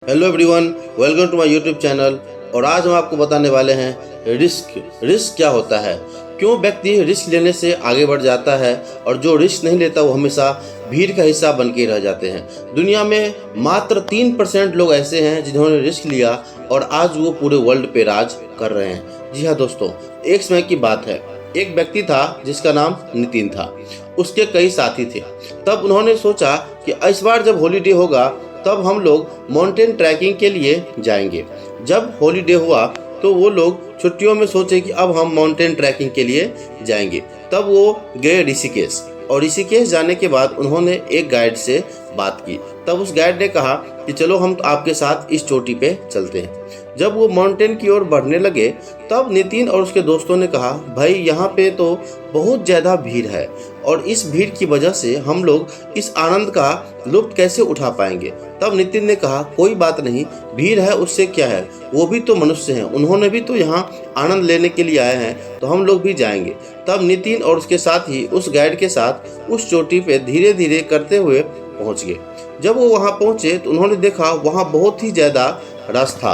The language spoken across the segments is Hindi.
Hello everyone, welcome to my YouTube channel. और आज हम आपको बताने वाले हैं रिस्क क्या होता है, क्यों व्यक्ति रिस्क लेने से आगे बढ़ जाता है और जो रिस्क नहीं लेता वो हमेशा भीड़ का हिस्सा बन के रह जाते हैं। दुनिया में मात्र 3% लोग ऐसे हैं जिन्होंने रिस्क लिया और आज वो पूरे वर्ल्ड पे राज कर रहे हैं। जी हाँ दोस्तों, एक समय की बात है, एक व्यक्ति था जिसका नाम नितिन था। उसके कई साथी थे। तब उन्होंने सोचा कि इस बार जब हॉलीडे होगा तब हम लोग माउंटेन ट्रैकिंग के लिए जाएंगे। जब हॉलीडे हुआ तो वो लोग छुट्टियों में सोचे कि अब हम माउंटेन ट्रैकिंग के लिए जाएंगे। तब वो गए ऋषिकेश, और ऋषिकेश जाने के बाद उन्होंने एक गाइड से बात की। तब उस गाइड ने कहा कि चलो हम आपके साथ इस चोटी पे चलते हैं। जब वो माउंटेन की ओर बढ़ने लगे तब नितिन और उसके दोस्तों ने कहा, भाई यहाँ पे तो बहुत ज़्यादा भीड़ है और इस भीड़ की वजह से हम लोग इस आनंद का लुत्फ कैसे उठा पाएंगे। तब नितिन ने कहा, कोई बात नहीं, भीड़ है उससे क्या है, वो भी तो मनुष्य हैं, उन्होंने भी तो यहाँ आनंद लेने के लिए आए हैं, तो हम लोग भी जाएंगे। तब नितिन और उसके साथी उस गाइड के साथ उस चोटी पे धीरे धीरे करते हुए पहुँच गए। जब वो वहाँ पहुँचे तो उन्होंने देखा वहाँ बहुत ही ज़्यादा रश था,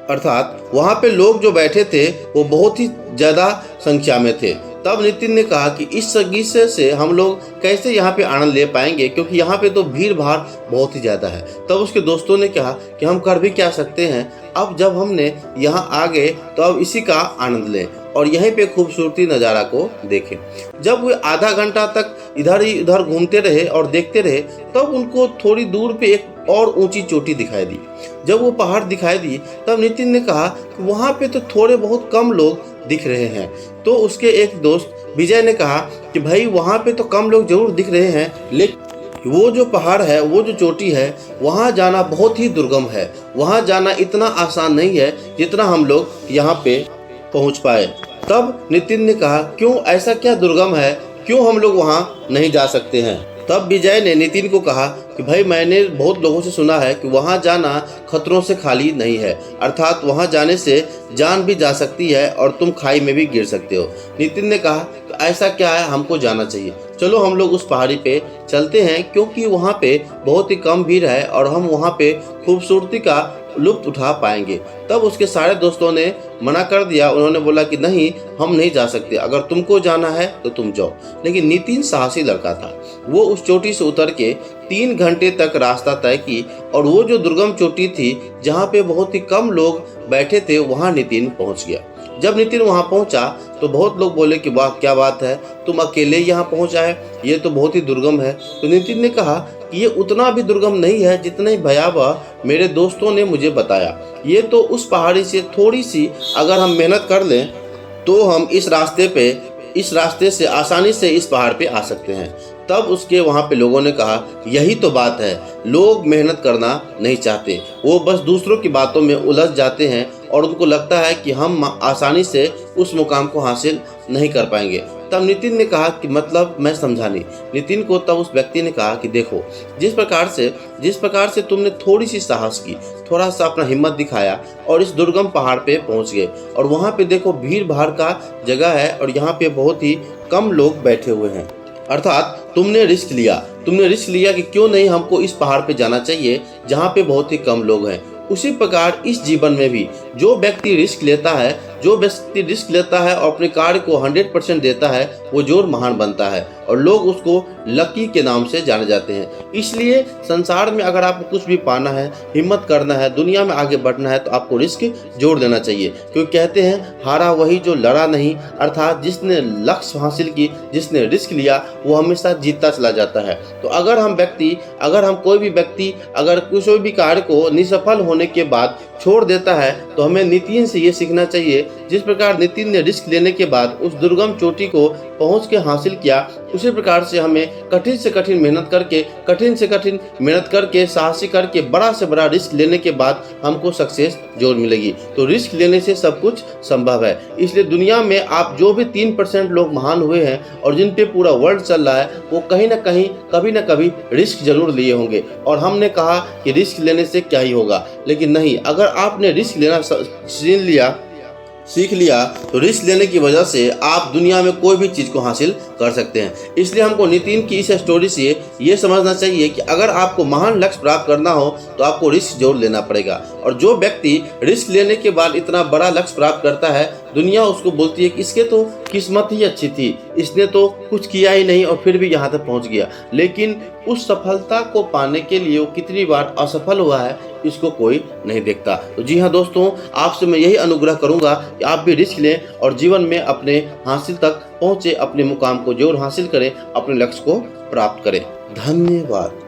अर्थात वहाँ पे लोग जो बैठे थे वो बहुत ही ज़्यादा संख्या में थे। तब नितिन ने कहा कि इस बगीचे से हम लोग कैसे यहाँ पे आनंद ले पाएंगे, क्योंकि यहाँ पे तो भीड़ भाड़ बहुत ही ज़्यादा है। तब उसके दोस्तों ने कहा कि हम कर भी क्या सकते हैं, अब जब हमने यहाँ आ गए तो अब इसी का आनंद लें और यहीं पे खूबसूरती नज़ारा को देखें। जब वे आधा घंटा तक इधर ही उधर घूमते रहे और देखते रहे तब उनको थोड़ी दूर पे एक और ऊंची चोटी दिखाई दी। जब वो पहाड़ दिखाई दी तब नितिन ने कहा कि वहाँ पे तो थोड़े बहुत कम लोग दिख रहे हैं। तो उसके एक दोस्त विजय ने कहा कि भाई वहाँ पे तो कम लोग जरूर दिख रहे हैं, लेकिन वो जो पहाड़ है, वो जो चोटी है, वहाँ जाना बहुत ही दुर्गम है। वहाँ जाना इतना आसान नहीं है जितना हम लोग यहाँ पे पहुँच पाए। तब नितिन ने कहा, क्यों, ऐसा क्या दुर्गम है, क्यों हम लोग वहाँ नहीं जा सकते हैं। तब विजय ने नितिन को कहा कि भाई मैंने बहुत लोगों से सुना है कि वहाँ जाना खतरों से खाली नहीं है, अर्थात वहाँ जाने से जान भी जा सकती है और तुम खाई में भी गिर सकते हो। नितिन ने कहा कि ऐसा क्या है, हमको जाना चाहिए, चलो हम लोग उस पहाड़ी पे चलते हैं, क्योंकि वहाँ पे बहुत ही कम भीड़ है और हम वहाँ पे खूबसूरती का लुत्फ उठा पाएंगे। तब उसके सारे दोस्तों ने मना कर दिया। उन्होंने बोला कि नहीं, हम नहीं जा सकते, अगर तुमको जाना है तो तुम जाओ। लेकिन नितिन साहसी लड़का था। वो उस चोटी से उतर के 3 घंटे तक रास्ता तय की और वो जो दुर्गम चोटी थी जहाँ पे बहुत ही कम लोग बैठे थे वहाँ नितिन पहुँच गया। जब नितिन वहाँ पहुँचा तो बहुत लोग बोले कि वाह क्या बात है, तुम अकेले यहाँ पहुँचा है, ये तो बहुत ही दुर्गम है। तो नितिन ने कहा कि ये उतना भी दुर्गम नहीं है जितना ही भयावह मेरे दोस्तों ने मुझे बताया। ये तो उस पहाड़ी से थोड़ी सी अगर हम मेहनत कर लें तो हम इस रास्ते से आसानी से इस पहाड़ पे आ सकते हैं। तब उसके वहाँ पे लोगों ने कहा, यही तो बात है, लोग मेहनत करना नहीं चाहते, वो बस दूसरों की बातों में उलझ जाते हैं और उनको लगता है कि हम आसानी से उस मुकाम को हासिल नहीं कर पाएंगे। तब नितिन ने कहा कि मतलब मैं समझा नहीं। नितिन को तब उस व्यक्ति ने कहा कि देखो, जिस प्रकार से तुमने थोड़ी सी साहस की, थोड़ा सा अपना हिम्मत दिखाया और इस दुर्गम पहाड़ पे पहुंच गए और वहाँ पे देखो भीड़ भाड़ का जगह है और यहाँ पे बहुत ही कम लोग बैठे हुए हैं, अर्थात तुमने रिस्क लिया कि क्यों नहीं हमको इस पहाड़ पे जाना चाहिए जहाँ पे बहुत ही कम लोग हैं। उसी प्रकार इस जीवन में भी जो व्यक्ति रिस्क लेता है और अपने कार्य को 100% देता है, वो जोर महान बनता है और लोग उसको लकी के नाम से जाने जाते हैं। इसलिए संसार में अगर आपको कुछ भी पाना है, हिम्मत करना है, दुनिया में आगे बढ़ना है, तो आपको रिस्क जोड़ देना चाहिए। क्योंकि कहते हैं हारा वही जो लड़ा नहीं, अर्थात जिसने लक्ष्य हासिल की, जिसने रिस्क लिया, वो हमेशा जीतता चला जाता है। तो अगर कोई भी व्यक्ति अगर किसी भी कार्य को निसफल होने के बाद छोड़ देता है तो हमें नितिन से ये सीखना चाहिए। जिस प्रकार नितिन ने रिस्क लेने के बाद उस दुर्गम चोटी को पहुंच के हासिल किया, उसी प्रकार से हमें कठिन से कठिन मेहनत करके साहसी करके बड़ा से बड़ा रिस्क लेने के बाद हमको सक्सेस जरूर मिलेगी। तो रिस्क लेने से सब कुछ संभव है। इसलिए दुनिया में आप जो भी 3% लोग महान हुए हैं और जिन पे पूरा वर्ल्ड चल रहा है, वो कहीं ना कहीं कभी ना कभी रिस्क जरूर लिए होंगे। और हमने कहा कि रिस्क लेने से क्या ही होगा, लेकिन नहीं, अगर आपने रिस्क लेना सीख लिया सीख लिया तो रिस्क लेने की वजह से आप दुनिया में कोई भी चीज़ को हासिल कर सकते हैं। इसलिए हमको नितिन की इस स्टोरी से ये समझना चाहिए कि अगर आपको महान लक्ष्य प्राप्त करना हो तो आपको रिस्क जरूर लेना पड़ेगा। और जो व्यक्ति रिस्क लेने के बाद इतना बड़ा लक्ष्य प्राप्त करता है, दुनिया उसको बोलती है कि इसके तो किस्मत ही अच्छी थी, इसने तो कुछ किया ही नहीं और फिर भी यहाँ तक पहुँच गया। लेकिन उस सफलता को पाने के लिए वो कितनी बार असफल हुआ है, इसको कोई नहीं देखता। तो जी हाँ दोस्तों, आपसे मैं यही अनुग्रह करूंगा कि आप भी रिस्क लें और जीवन में अपने हासिल तक पहुँचे, अपने मुकाम को जरूर हासिल करें, अपने लक्ष्य को प्राप्त करें। धन्यवाद।